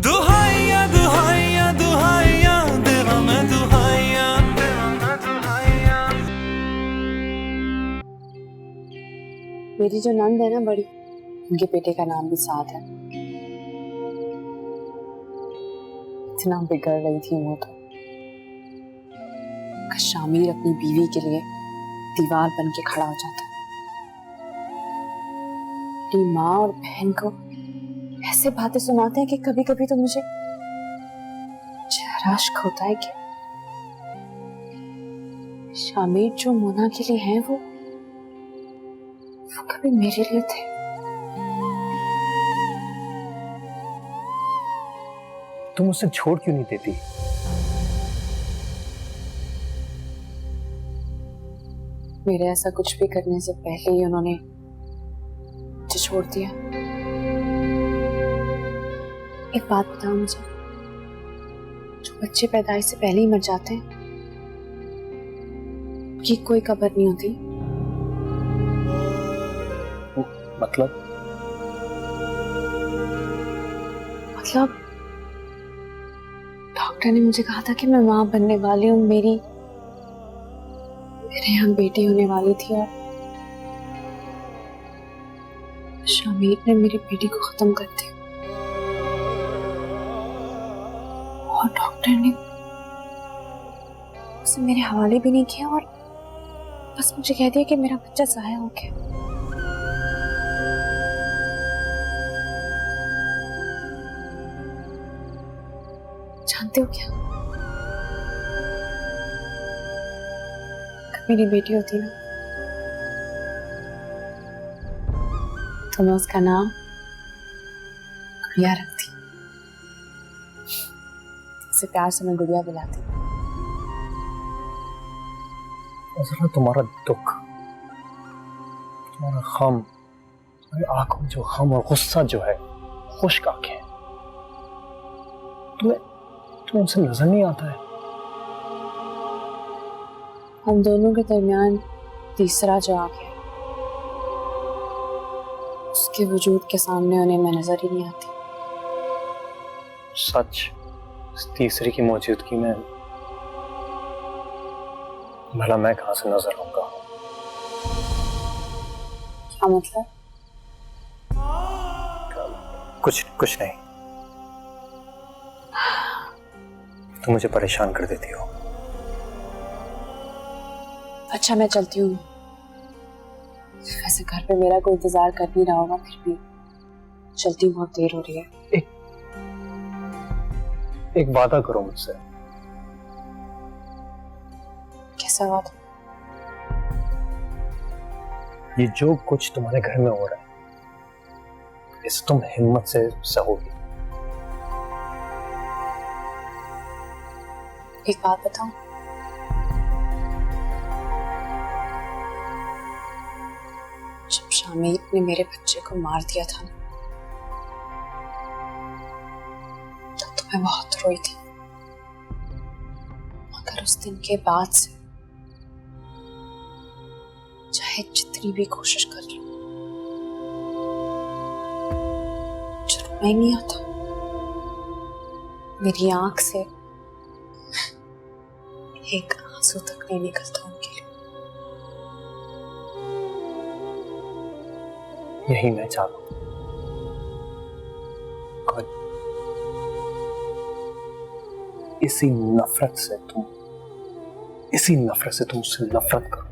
दुहाइया दुहाइया दुहाइया देवा मैं दुहाइया। मेरी जो नंद है ना बड़ी, उनके बेटे का नाम भी साद है। इतना बिगड़ रही थी वो तो, शामिर अपनी बीवी के लिए दीवार बन के खड़ा हो जाता। अपनी माँ और बहन को ऐसे बातें सुनाते हैं कि कभी कभी तो मुझे राश्क होता है कि शामिर जो मोना के लिए हैं वो कभी मेरे लिए थे। तुम उसे छोड़ क्यों नहीं देती? मेरे ऐसा कुछ भी करने से पहले ही उन्होंने मुझे छोड़ दिया। एक बात बताओ मुझे, जो बच्चे पैदाइश से पहले ही मर जाते हैं, कि कोई कब्र नहीं होती? मतलब डॉक्टर ने मुझे कहा था कि मैं मां बनने वाली हूँ, मेरे यहाँ बेटी होने वाली थी, और शामिर ने मेरी बेटी को खत्म कर दिया। और डॉक्टर ने उसे मेरे हवाले भी नहीं किया और बस मुझे कह दिया कि मेरा बच्चा ज़ाया हो गया। जानते हो क्या, अगर मेरी बेटी होती ना तो मैं उसका नाम गुड़िया रखती। उसे प्यार से मैं गुड़िया बुलाती। अज़रा, तुम्हारा दुख, तुम्हारा गम, तुम्हारी आंखों में जो गम और गुस्सा जो है, खुश्क आंखें, तुम्हें उनसे नजर नहीं आता है? हम दोनों के दरमियान तीसरा जो आ गया, उसके वजूद के सामने उन्हें मैं नजर ही नहीं आती। सच, इस तीसरे की मौजूदगी में भला मैं कहां से नजर आऊंगा? क्या मतलब? कुछ नहीं। तुम मुझे परेशान कर देती हो। अच्छा, मैं चलती हूँ। वैसे घर पे मेरा कोई इंतजार कर नहीं रहा होगा, फिर भी चलती, बहुत देर हो रही है। एक वादा करो मुझसे। कैसा वादा? ये जो कुछ तुम्हारे घर में हो रहा है, इसे तुम हिम्मत से सहोगी। एक बात बताऊं, जब शामिर ने मेरे बच्चे को मार दिया था ना, तब तो मैं बहुत रोई थी। मगर उस दिन के बाद से चाहे जितनी भी कोशिश कर लूं, रोना ही नहीं आता। मेरी आंख से एक आंसू तक नहीं निकलता उनके लिए। यही मैं चाहता हूं। इसी नफरत से तुम उससे नफरत करो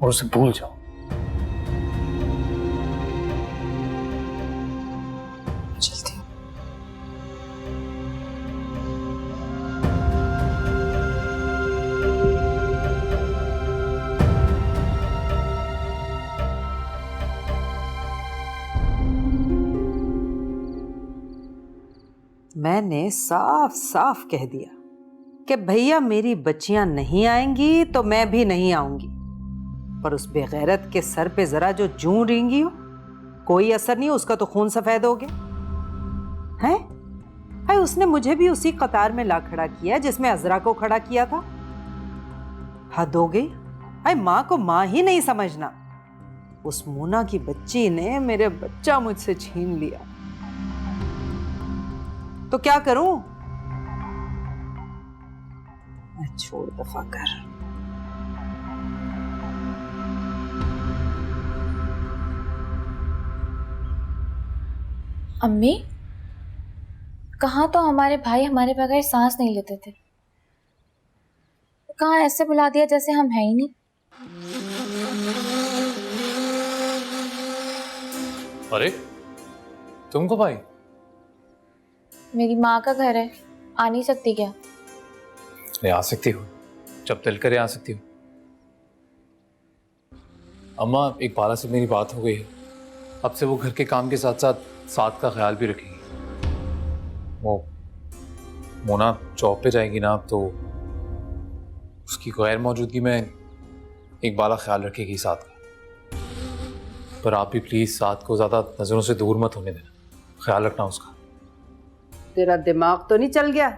और उसे भूल जाओ। चलती हूँ। मैंने साफ साफ कह दिया कि भैया मेरी बच्चियां नहीं आएंगी तो मैं भी नहीं आऊंगी, पर उस बेगैरत के सर पे जरा जो जूं रेंगी हो, कोई असर नहीं, उसका तो खून सफेद हो गया है। भाई उसने मुझे भी उसी कतार में ला खड़ा किया जिसमें अजरा को खड़ा किया था। हद हो गई। भाई माँ को माँ ही नहीं समझना। उस मोना की बच्ची ने मेरे बच्चा मुझसे छीन लिया। तो क्या करूं? छोड़ दफा कर। अम्मी, कहाँ तो हमारे भाई हमारे बगैर सांस नहीं लेते थे, कहाँ ऐसे बुला दिया जैसे हम हैं ही नहीं। अरे तुमको भाई? मेरी माँ का घर है, आ नहीं सकती क्या? नहीं आ सकती हो, जब दिल करे आ सकती हो। अम्मा, एक बाला से मेरी बात हो गई है, अब से वो घर के काम के साथ साथ साथ का ख्याल भी रखेगी। वो मोना जॉब पे जाएगी ना, अब तो उसकी गैर मौजूदगी में एक बाला ख्याल रखेगी साथ का। पर आप भी प्लीज साथ को ज्यादा नजरों से दूर मत होने देना, ख्याल रखना उसका। तेरा दिमाग तो नहीं चल गया?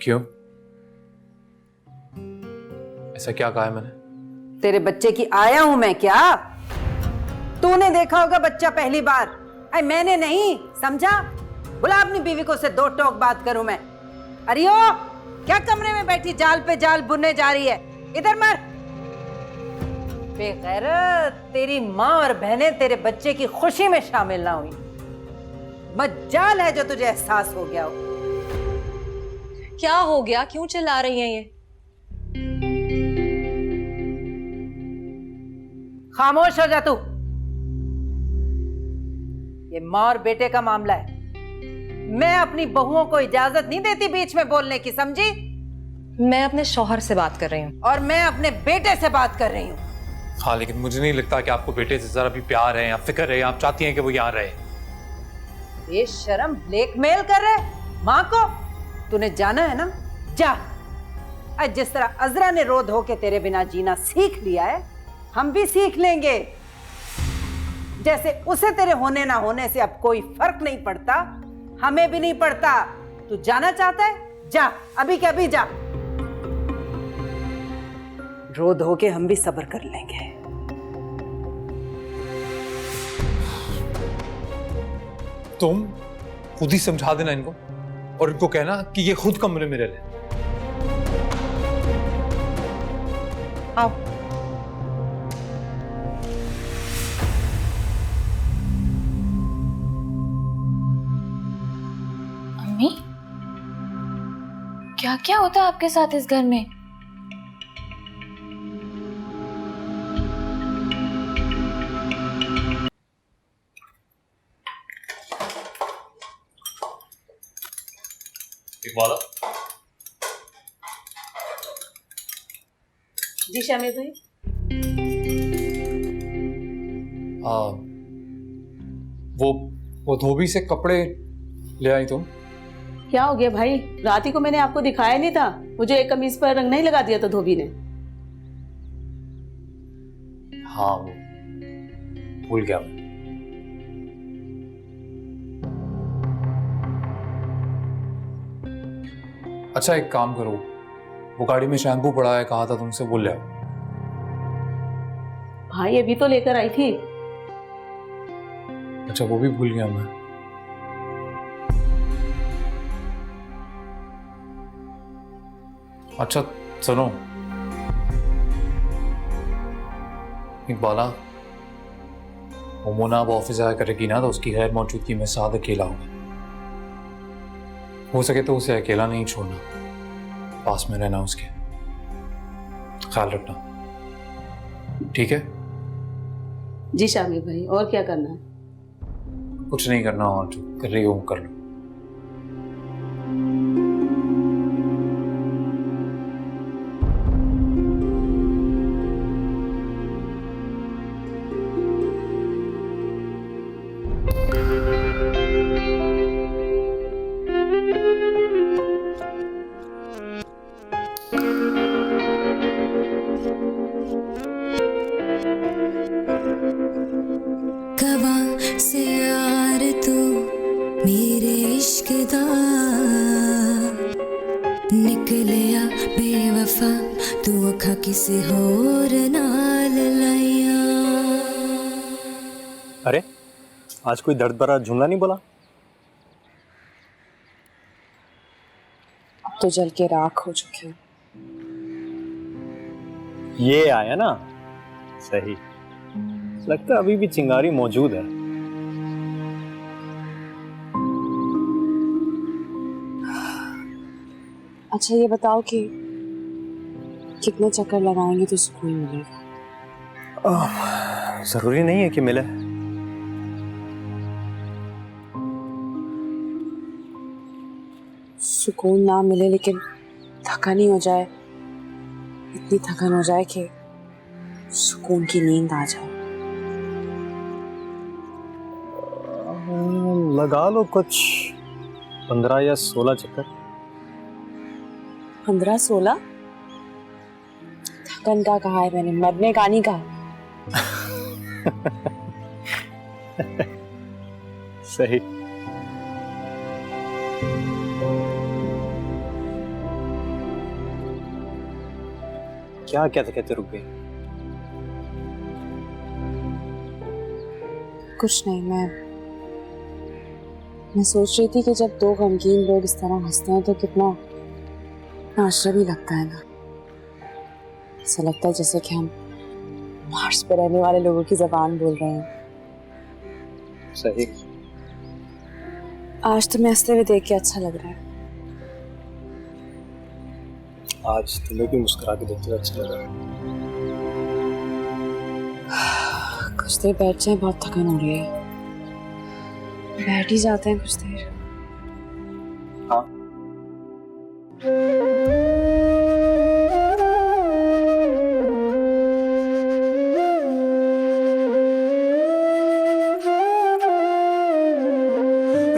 क्यों? ऐसा क्या कहा है मैंने? तेरे बच्चे की आया हूं मैं क्या? तूने देखा होगा बच्चा पहली बार। अरे मैंने नहीं, समझा? बुला अपनी बीवी को, से दो टोक बात करूं मैं। अरे ओ, क्या कमरे में बैठी जाल पे जाल बुनने जा रही है? इधर मर। बेगैरत, तेरी माँ और बहनें तेरे बच्चे की खुशी में शामिल ना हुई। मज्जाल है जो तुझे एहसास हो गया हो। क्या हो गया? क्यों चिल्ला रही हैं ये? खामोश हो जा तू। ये माँ और बेटे का मामला है। मैं अपनी बहुओं को इजाजत नहीं देती बीच में बोलने की, समझी? मैं अपने शौहर से बात कर रही हूँ। और मैं अपने बेटे से बात कर रही हूँ। हाँ, लेकिन मुझे नहीं लगता कि आपको बेटे से जरा भी प्यार है या फिक्र है, आप चाहती हैं कि वो यहाँ रहे। ये शर्म ब्लैकमेल कर रहे माँ को? तूने जाना है ना, जा। आज जिस तरह अजरा ने रो धो के तेरे बिना जीना सीख लिया है, हम भी सीख लेंगे। जैसे उसे तेरे होने ना होने से अब कोई फर्क नहीं पड़ता, हमें भी नहीं पड़ता। तू जाना चाहता है? जा, अभी के अभी जा। रो धो के हम भी सब्र कर लेंगे। तुम खुद ही समझा देना इनको और इनको कहना कि ये खुद कमरे में रह ले। आओ। अम्मी, क्या क्या होता है आपके साथ इस घर में? वाला जी शामिर भाई। वो धोबी से कपड़े ले आई तुम? क्या हो गया भाई? रात ही को मैंने आपको दिखाया नहीं था? मुझे एक कमीज पर रंग नहीं लगा दिया था धोबी ने? हाँ, वो भूल गया मैं। अच्छा, एक काम करो, वो गाड़ी में शैम्पू पड़ा है, कहा था तुमसे, वो ले आओ। भाई अभी तो लेकर आई थी। अच्छा, वो भी भूल गया मैं। अच्छा सुनो, इकबाला, वो मोना अब ऑफिस आया करेगी ना, तो उसकी गैर मौजूदगी में साथ अकेला होगा। हो सके तो उसे अकेला नहीं छोड़ना, पास में रहना, उसके ख्याल रखना, ठीक है? जी शामिर भाई, और क्या करना है? कुछ नहीं करना, और जो कर रही हो वो कर लो। से यार तू मेरे इश्क दा निकलिया बेवफा, तू अखा किसी होर नाल लाया। अरे आज कोई दर्द भरा जुमला नहीं बोला? तो जल के राख हो चुकी हूँ। ये आया ना सही, लगता है अभी भी चिंगारी मौजूद है। अच्छा ये बताओ कि कितने चक्कर लगाएंगे तो सुकून मिलेगा? जरूरी नहीं है कि मिले। सुकून ना मिले लेकिन थकान ही हो जाए, इतनी थकान हो जाए कि सुकून की नींद आ जाए। लगा लो कुछ 15 या 16 चक्कर। 15-16? थकन का कहा है मैंने, मरने का नहीं कहा। सही। क्या कहते कहते रुक गए? कुछ नहीं, मैं सोच रही थी कि जब दो गमगीन लोग इस तरह हंसते हैं तो कितना अजनबी लगता है ना। ऐसा लगता है जैसे कि हम मार्स पर रहने वाले लोगों की जबान बोल रहे हैं। सही। आज तुम्हें हंसते हुए देख के अच्छा लग रहा है। आज तुम्हें भी मुस्कुरा के देखते हुए अच्छा लगा। कुछ देर बैठ जाए, बहुत थकान हो रही है। बैठ ही जाते हैं कुछ देर। हाँ।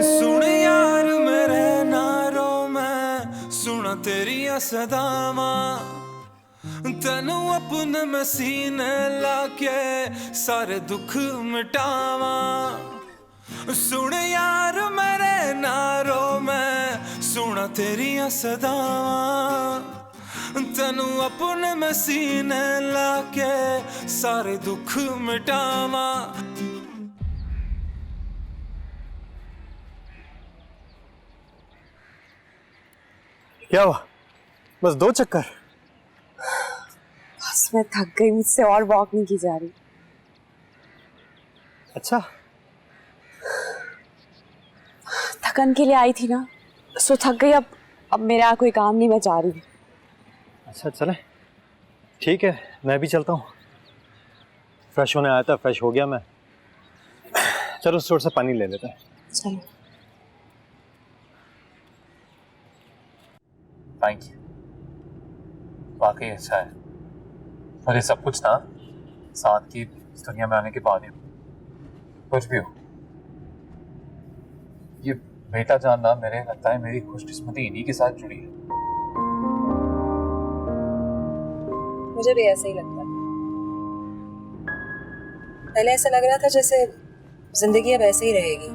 सुन यार मेरे नारों में सुना तेरिया सदावा, तेनू अपने में सीने लाके सारे दुख मिटावा। सुन यार मेरे नारों में सुना तेरिया सदावा, तेनू अपने में सीने लाके सारे दुख मिटावा। क्या हुआ? बस 2 चक्कर? बस मैं थक गई, मुझसे और वॉक नहीं की जा रही। अच्छा। थकन के लिए आई थी ना, सो थक गई। अब मेरा कोई काम नहीं, मैं जा रही। अच्छा चले, ठीक है, मैं भी चलता हूँ। फ्रेश होने आया था, फ्रेश हो गया मैं। चलो स्टोर से पानी ले लेते हैं। चलो। थैंक यू, वाकई अच्छा है। और ये सब कुछ ना साथ की इस दुनिया में आने के बाद ही, कुछ भी हो, ये बेटा जानना मेरे लगता है मेरी खुशकिस्मती इन्हीं के साथ जुड़ी है। मुझे भी ऐसा ही लगता है। पहले ऐसा लग रहा था जैसे जिंदगी अब ऐसे ही रहेगी,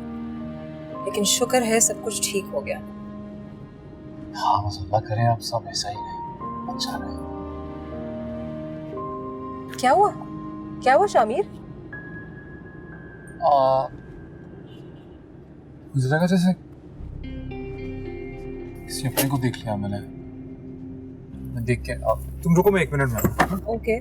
लेकिन शुक्र है सब कुछ ठीक हो गया। हाँ बस अल्लाह करे आप सब ऐसा ही रहे, अच्छा रहे। क्या हुआ? क्या हुआ शामिर? मुझे लगा जैसे किसी अपने को देख लिया मैंने। मैं देख के तुम रुको, मैं 1 मिनट में। ओके।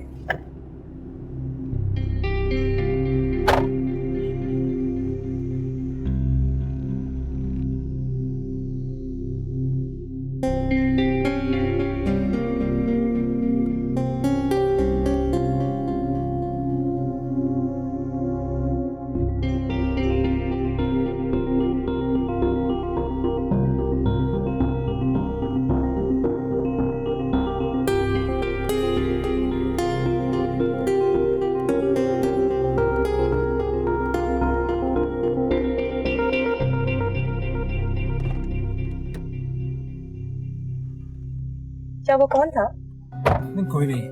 क्या वो कौन था? नहीं कोई नहीं,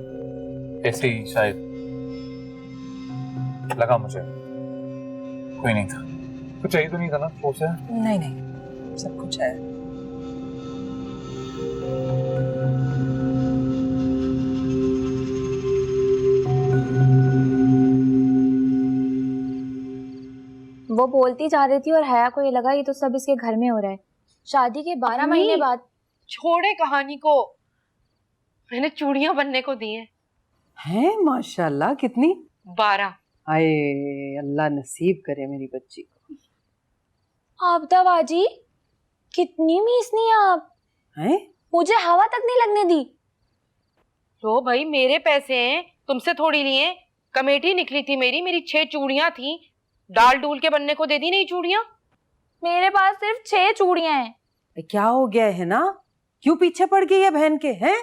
ऐसे ही शायद लगा मुझे। कोई नहीं था। कुछ चाहिए तो नहीं था ना वो से? नहीं नहीं, सब कुछ है। वो बोलती जा रही थी और हया को ये लगा ये तो सब इसके घर में हो रहा है। शादी के 12 महीने बाद। छोड़े कहानी को, मैंने चूड़ियां बनने को दी हैं माशाल्लाह, कितनी? 12। हाय अल्लाह नसीब करे मेरी बच्ची को। आपदा बाजी, कितनी मीसनी आप हैं? मुझे हवा तक नहीं लगने दी। लो भाई, मेरे पैसे हैं, तुमसे थोड़ी लिए। कमेटी निकली थी मेरी 6 चूड़ियां थी, डाल डूल के बनने को दे दी नहीं चूड़ियां। मेरे पास सिर्फ 6 चूड़ियां हैं। क्या हो गया है ना, क्यों पीछे पड़ गई है बहन के? हैं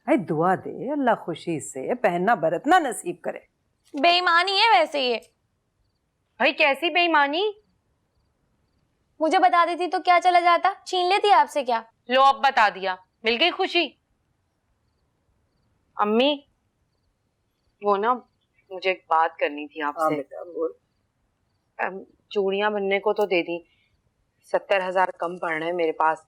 अरे दुआ दे अल्लाह खुशी से पहनना बरतना नसीब करे। बेईमानी है वैसे ये। भाई कैसी बेईमानी? मुझे बता देती तो क्या चला जाता, छीन लेती आपसे क्या? लो अब बता दिया, मिल गई खुशी। अम्मी, वो ना मुझे एक बात करनी थी आपसे। बेटा बोल। चूड़ियां बनने को तो दे दी, 70,000 कम पड़ रहे हैं मेरे पास।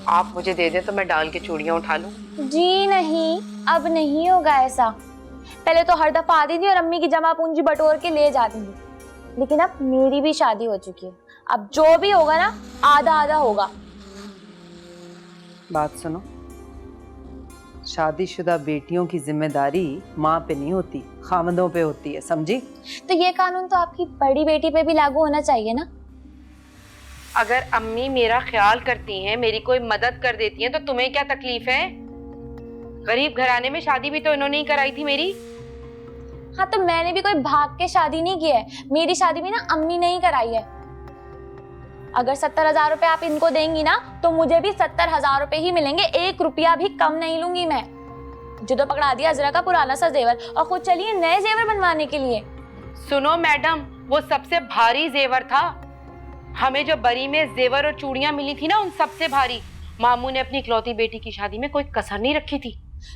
आप मुझे दे दे तो मैं डाल के चूड़ियां उठा लूं। जी नहीं, अब नहीं होगा ऐसा। पहले तो हर दफा आती थी और अम्मी की जमा पूंजी बटोर के ले जाती थी, लेकिन अब मेरी भी शादी हो चुकी है। अब जो भी होगा ना, आधा आधा होगा। बात सुनो, शादीशुदा बेटियों की जिम्मेदारी माँ पे नहीं होती, खामदों पे होती है, समझी? तो ये कानून तो आपकी बड़ी बेटी पे भी लागू होना चाहिए ना। अगर अम्मी मेरा ख्याल करती हैं, मेरी कोई मदद कर देती हैं, तो तुम्हें क्या तकलीफ है? गरीब घराने में शादी भी तो इन्होंने ही कराई थी मेरी। हाँ, तो मैंने भी कोई भाग के शादी नहीं की है, मेरी शादी भी ना अम्मी ने ही कराई है। अगर 70,000 रुपए आप इनको देंगी ना, तो मुझे भी 70,000 रुपए ही मिलेंगे, 1 रुपया भी कम नहीं लूंगी मैं। जो तो पकड़ा दिया अजरा का पुराना सा जेवर और खुद चलिए नए जेवर बनवाने के लिए। सुनो मैडम, वो सबसे भारी जेवर था। हमें जो बरी में जेवर और चूड़ियां मिली थी ना, उन सबसे भारी। मामू ने अपनी इकलौती बेटी की शादी में कोई कसर नहीं रखी थी।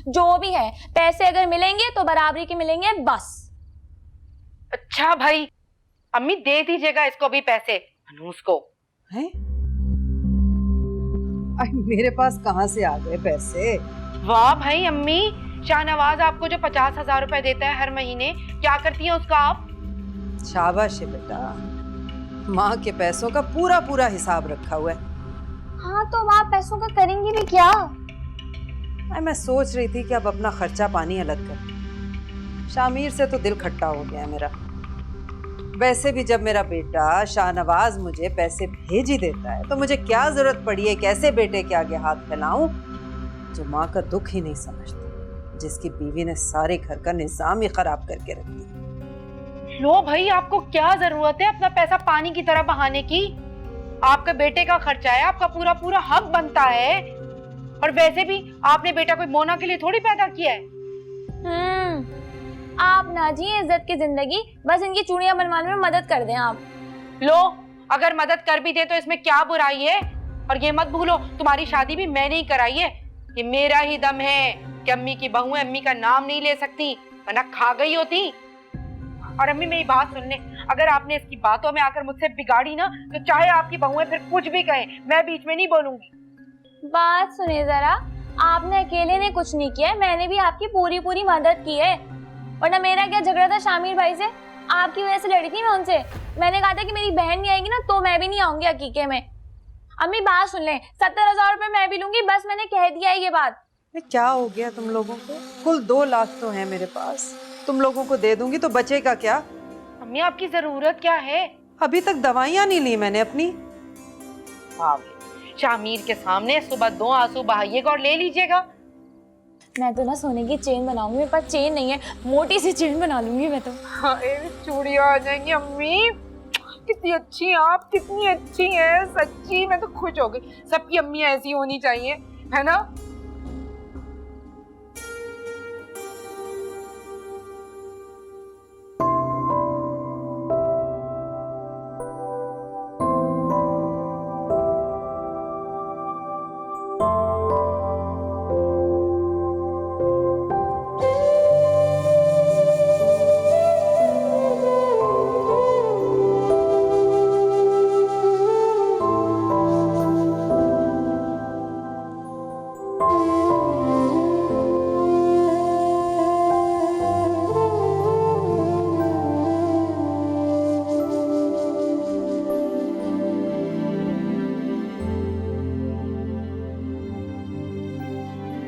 जो भी है, पैसे अगर मिलेंगे तो बराबरी के मिलेंगे बस। अच्छा भाई, अम्मी दे दीजिएगा इसको भी पैसे, अनूस को। हैं? मेरे पास कहाँ से आ गए पैसे? वाह भाई अम्मी, शाहनवाज आपको जो 50,000 रुपए देता है हर महीने, क्या करती हैं उसका आप? शाबाश है बेटा, माँ के पैसों का पूरा पूरा हिसाब रखा हुआ है। हाँ, तो आप पैसों का करेंगी भी क्या? मैं सोच रही थी कि अब अपना खर्चा पानी अलग कर। शामिर से तो दिल खट्टा हो गया है मेरा। वैसे भी जब मेरा बेटा शाहनवाज मुझे पैसे भेज ही देता है, तो मुझे क्या जरूरत पड़ी है कैसे बेटे के आगे हाथ फैलाऊं जो माँ का दुख ही नहीं समझती, जिसकी बीवी ने सारे घर का निजाम ही खराब करके रख दिया। लो भाई, आपको क्या जरूरत है अपना पैसा पानी की तरह बहाने की? आपके बेटे का खर्चा है, आपका पूरा पूरा हक बनता है। और वैसे भी आपने बेटा कोई मोना के लिए थोड़ी पैदा किया है। आप ना जिए इज्जत की जिंदगी, बस इनकी चूड़ियां बनवाने में मदद कर दें आप। लो, अगर मदद कर भी दे तो इसमें क्या बुराई है? और ये मत भूलो, तुम्हारी शादी भी मैंने ही कराई है। ये मेरा ही दम है कि अम्मी की बहू अम्मी का नाम नहीं ले सकती, वरना खा गई होती। और अम्मी मेरी बात सुन ले, अगर आपने इसकी बातों में आकर मुझसे बिगाड़ी ना, तो चाहे आपकी बहुएं फिर कुछ भी कहें, मैं बीच में नहीं बोलूंगी। बात सुनिए जरा, आपने अकेले ने कुछ नहीं किया है, मैंने भी आपकी पूरी पूरी मदद की है। वरना मेरा क्या झगड़ा था शामिर भाई से, आपकी वजह से लड़ी थी मैं उनसे। मैंने कहा था कि मेरी बहन नहीं आएगी ना तो मैं भी नहीं आऊंगी अकीके में। अम्मी बात सुन ले, 70,000 रुपए मैं भी लूंगी, बस मैंने कह दिया है ये बात। क्या हो गया तुम लोगों को? कुल 2 लाख तो है मेरे पास, तुम लोगों को दे दूंगी तो बचेगा क्या? अम्मी आपकी जरूरत क्या है? अभी तक दवाइयाँ नहीं ली मैंने अपनी। शामिर के सामने सुबह 2 आंसू बहाइएगा और ले लीजिएगा। मैं तो ना सोने की चेन बनाऊंगी, मेरे पास चेन नहीं है, मोटी सी चेन बना लूंगी मैं तो। चूड़ियां आ जाएंगी अम्मी। कितनी अच्छी हैं आप, कितनी अच्छी हैं, सच्ची मैं तो खुश हो गई। सबकी अम्मी ऐसी होनी चाहिए, है ना?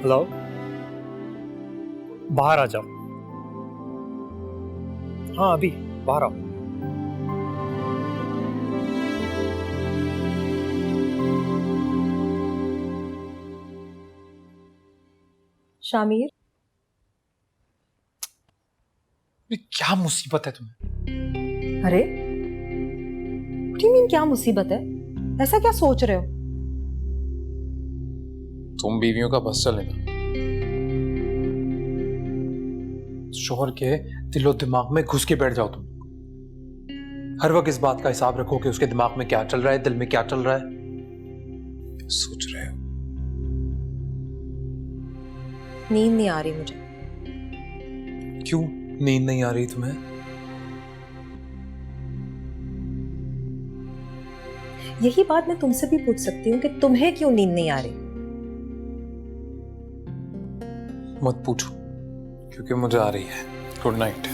हेलो, बाहर आ जाओ। हाँ अभी बाहर आओ। शामिर, ये क्या मुसीबत है तुम्हें? अरे व्हाट यू मीन क्या मुसीबत है? ऐसा क्या सोच रहे हो? तुम बीवियों का बस चलेगा। शोहर के दिलो दिमाग में घुस के बैठ जाओ तुम। हर वक्त इस बात का हिसाब रखो कि उसके दिमाग में क्या चल रहा है, दिल में क्या चल रहा है। सोच रहे हो? नींद नहीं आ रही मुझे। क्यों नींद नहीं आ रही तुम्हें? यही बात मैं तुमसे भी पूछ सकती हूँ कि तुम्हें क्यों नींद नहीं आ रही? मत पूछो, क्योंकि मुझे आ रही है। Good night.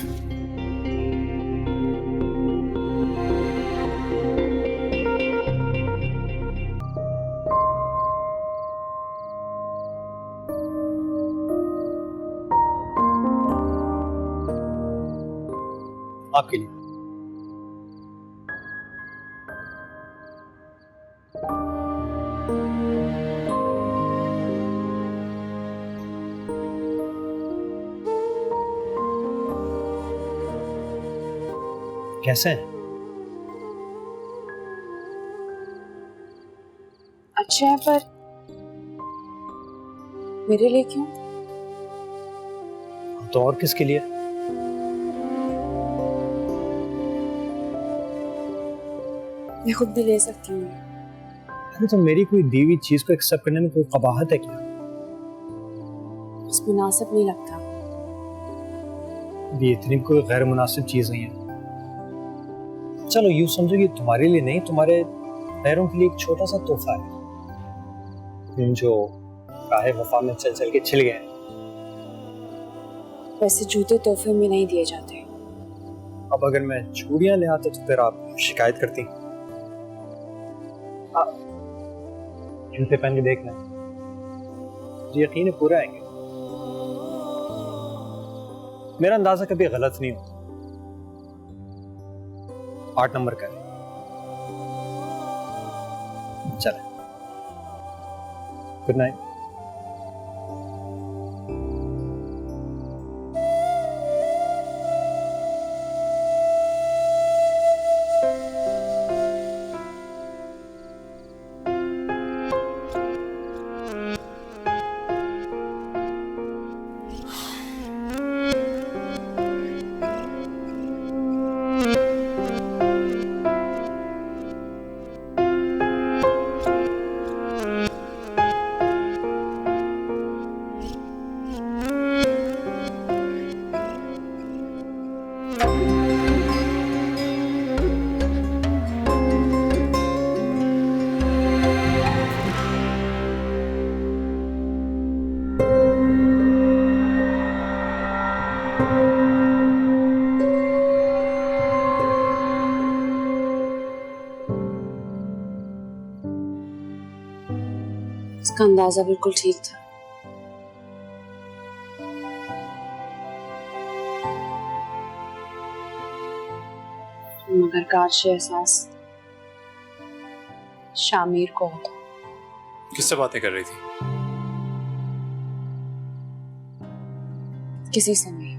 आपके लिए। कैसे हैं? अच्छे हैं, पर मेरे लिए क्यों? तो और किसके लिए? मैं खुद भी ले सकती हूँ। अरे तो मेरी कोई दी हुई चीज को एक्सेप्ट करने में कोई कबाहत है क्या? बस मुनासिब नहीं लगता। ये इतनी कोई गैर मुनासिब चीज नहीं है। चलो यूं समझो कि तुम्हारे लिए नहीं, तुम्हारे पैरों के लिए एक छोटा सा तोहफा है जो राहे वफा में चल चल के छिल गए। वैसे जूते तोहफे में नहीं दिए जाते। अब अगर मैं चूड़ियां ले आता तो फिर आप शिकायत करती। इनसे पहन के देख लें, मुझे यकीन है पूरा आएंगे। मेरा अंदाजा कभी गलत नहीं होता। 8 नंबर का है। चले, गुड नाइट। इसका अंदाजा बिल्कुल ठीक था। मगर काश ये एहसास शामिर को होता। किससे बातें कर रही थी? किसी से नहीं।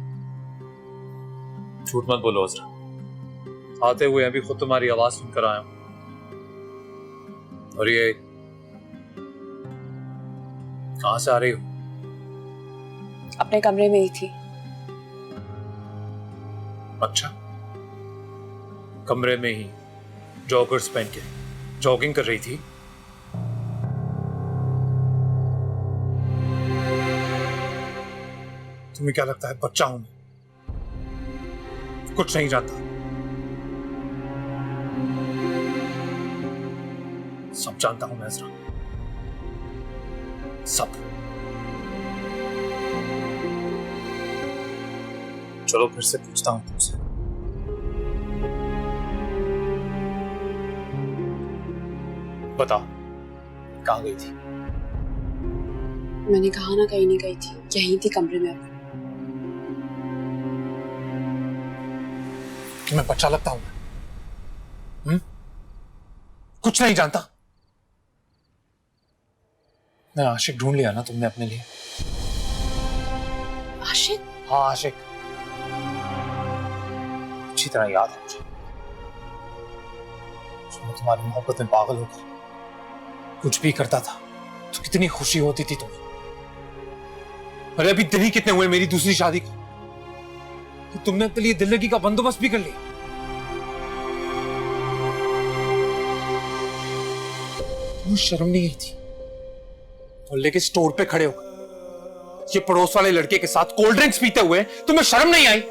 झूठ मत बोलो अजरा। आते हुए अभी खुद तुम्हारी आवाज सुनकर आया हूं। और ये कहां से आ रही हो? अपने कमरे में ही थी। अच्छा, कमरे में ही जॉगर्स पहन के जॉगिंग कर रही थी? तुम्हें क्या लगता है बच्चा हूं मैं? कुछ नहीं जानता। सब जानता हूं मैं अजरा, सब। चलो फिर से पूछता हूं तुमसे, बता कहां गई थी? मैंने कहा ना कहीं नहीं गई थी, यहीं थी कमरे में अपने। कि मैं बच्चा लगता हूं? कुछ नहीं जानता। मैं आशिक ढूंढ लिया ना तुमने अपने लिए। आशिक? हाँ आशिक, अच्छी तरह याद है मुझे। मैं तुम्हारी मोहब्बत में पागल होकर कुछ भी करता था तो कितनी खुशी होती थी तुम्हें। अरे अभी दिन ही कितने हुए मेरी दूसरी शादी को, तो तुमने अपने लिए दिल्लगी का बंदोबस्त भी कर लिया। तुम्हें शर्म नहीं आई थी मोहल्ले के स्टोर पे खड़े होकर ये पड़ोस वाले लड़के के साथ कोल्ड ड्रिंक्स पीते हुए? तुम्हें शर्म नहीं आई?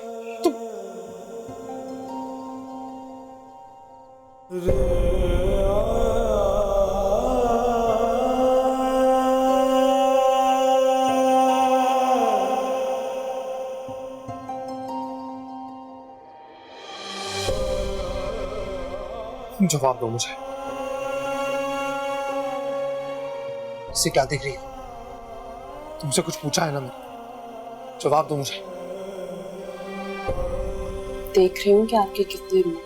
तुम जवाब दो मुझे, इससे क्या देख रही हो? तुमसे कुछ पूछा है ना मैंने, जवाब दो मुझे। देख रही हूँ कि आपके कितने रूप,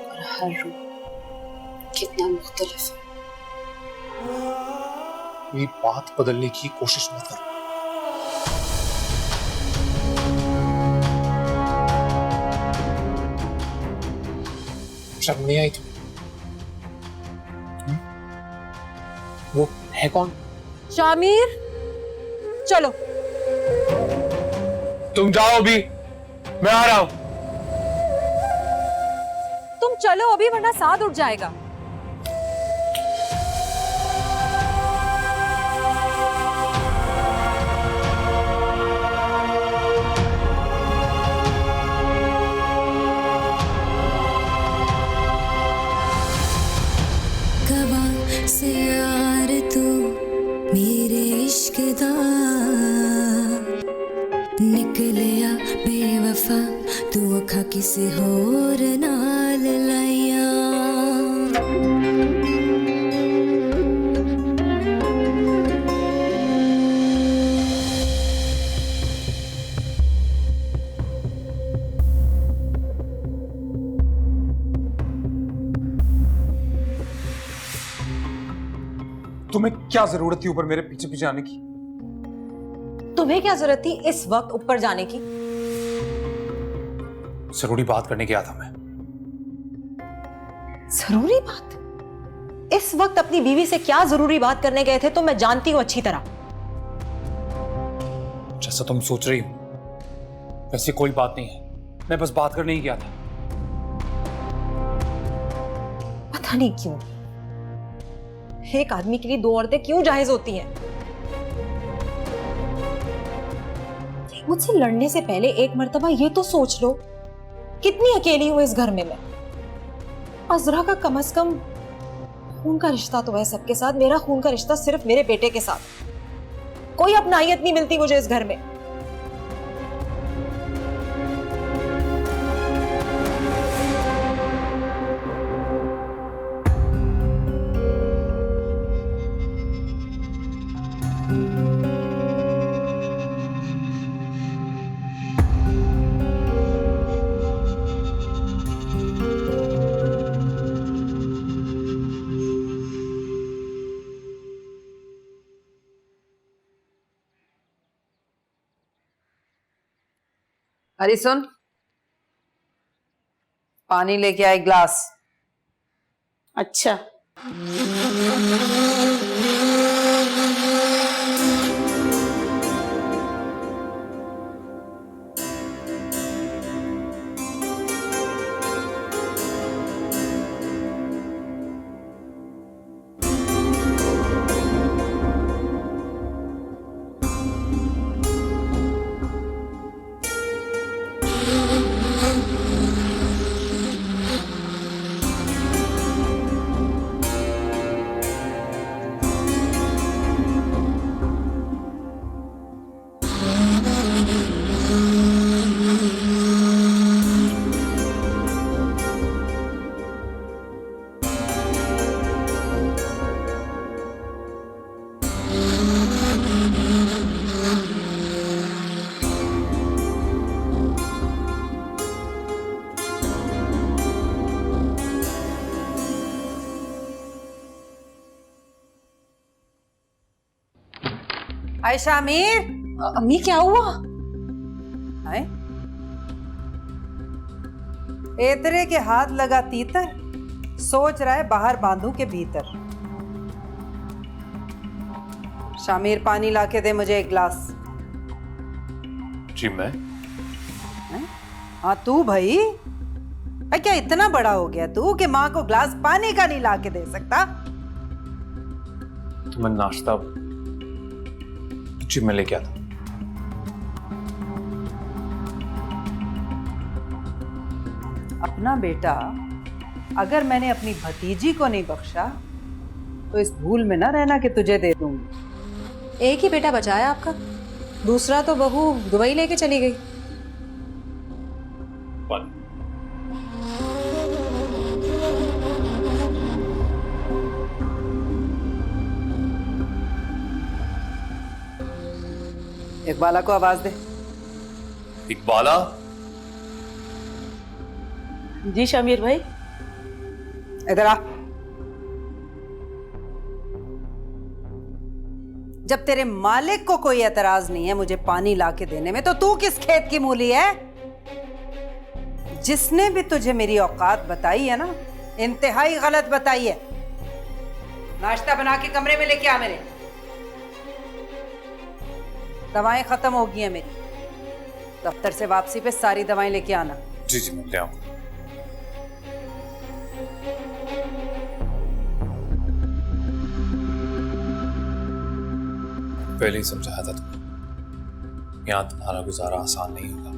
और हर रूप कितना मुख्तलिफ है। ये बात बदलने की कोशिश मत करो। शर्म नहीं आई तुम्हें? वो है कौन? शामिर, चलो। तुम जाओ अभी, मैं आ रहा हूं। तुम चलो अभी, वरना साथ उठ जाएगा। कबा से यार तू मेरे इश्क दा निकलिया बेवफा, तू अखा किसे होर नाल लाइया। तुम्हें क्या जरूरत थी ऊपर मेरे पीछे पीछे आने की? तुम्हें क्या जरूरत थी इस वक्त ऊपर जाने की? जरूरी बात करने गया था मैं। जरूरी बात? इस वक्त अपनी बीवी से क्या जरूरी बात करने गए थे? तो मैं जानती हूं अच्छी तरह। जैसा तुम सोच रही हो वैसे कोई बात नहीं है, मैं बस बात करने ही गया था। पता नहीं क्यों एक आदमी के लिए दो औरतें क्यों जायज होती हैं? मुझसे लड़ने से पहले एक मर्तबा ये तो सोच लो, कितनी अकेली हूं इस घर में मैं। अजरा का कम से कम खून का रिश्ता तो है सबके साथ, मेरा खून का रिश्ता सिर्फ मेरे बेटे के साथ। कोई अपनाहियत नहीं मिलती मुझे इस घर में। अरे सुन, पानी लेके आए ग्लास। अच्छा। आयशा मीर, अम्मी क्या हुआ? आए एतरे के हाथ लगा तीतर, सोच रहा है बाहर बांधू के भीतर। शामिर पानी लाके दे मुझे एक गिलास। जी मैं? हाँ तू भाई, क्या इतना बड़ा हो गया तू कि माँ को ग्लास पानी का नहीं लाके दे सकता? तो मैं नाश्ता जिम में लेके आता। अपना बेटा अगर मैंने अपनी भतीजी को नहीं बख्शा तो इस भूल में ना रहना कि तुझे दे दूंगी। एक ही बेटा बचा है आपका, दूसरा तो बहू दुबई लेके चली गई। इकबाला को आवाज दे। इकबाला? जी शामिर भाई। इधर आ। जब तेरे मालिक को कोई एतराज नहीं है मुझे पानी लाके देने में, तो तू किस खेत की मूली है? जिसने भी तुझे मेरी औकात बताई है ना, इंतहाई गलत बताई है। नाश्ता बना के कमरे में लेके आ मेरे। दवाएं खत्म हो गई हैं मेरी, दफ्तर से वापसी पे सारी दवाएं लेके आना। जी जी मैं ले आऊंगा। पहले ही समझाया था तुम्हें, यहाँ तुम्हारा गुजारा आसान नहीं होगा।